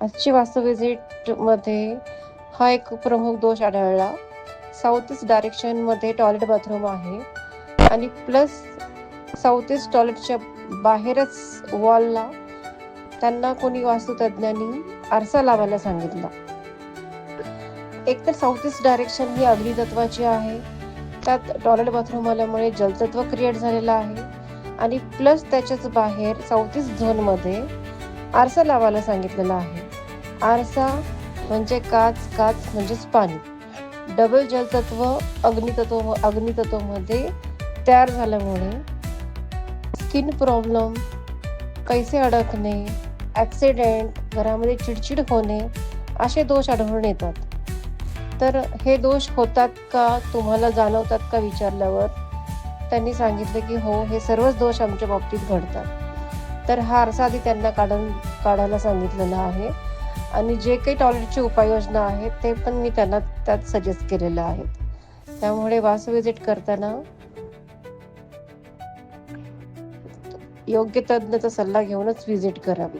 आजची वास्तू व्हिजिटमध्ये हा एक प्रमुख दोष आढळला. साऊथ ईस्ट डायरेक्शनमध्ये टॉयलेट बाथरूम आहे आणि प्लस साऊथ ईस्ट टॉयलेटच्या बाहेरच वॉलला त्यांना कोणी वास्तुतज्ञांनी आरसा लावायला सांगितला. एकतर साऊथ ईस्ट डायरेक्शन ही अग्नितत्वाची आहे, त्यात टॉयलेट बाथरूम आल्यामुळे जलतत्व क्रिएट झालेलं आहे आणि प्लस त्याच्याच बाहेर साऊथ ईस्ट झोनमध्ये आरसा लावायला सांगितलेला आहे. आरसा म्हणजे काच, काच म्हणजेच पाणी. डबल जलतत्व अग्नितत्वमध्ये तयार झाल्यामुळे स्किन प्रॉब्लेम, पैसे अडकणे, ॲक्सिडेंट, घरामध्ये चिडचिड होणे असे दोष आढळून येतात. तर हे दोष होतात का, तुम्हाला जाणवतात का विचारल्यावर त्यांनी सांगितलं की हो, हे सर्वच दोष आमच्या बाबतीत घडतात. तर हा आरसा आधी त्यांना काढायला सांगितलेला आहे आणि जे काही टॉयलेटची उपाययोजना आहेत ते पण मी त्यांना त्यात सजेस्ट केलेल्या आहेत. त्यामुळे वास्तू व्हिजिट करताना योग्य तज्ञाचा सल्ला घेऊनच व्हिजिट करावी.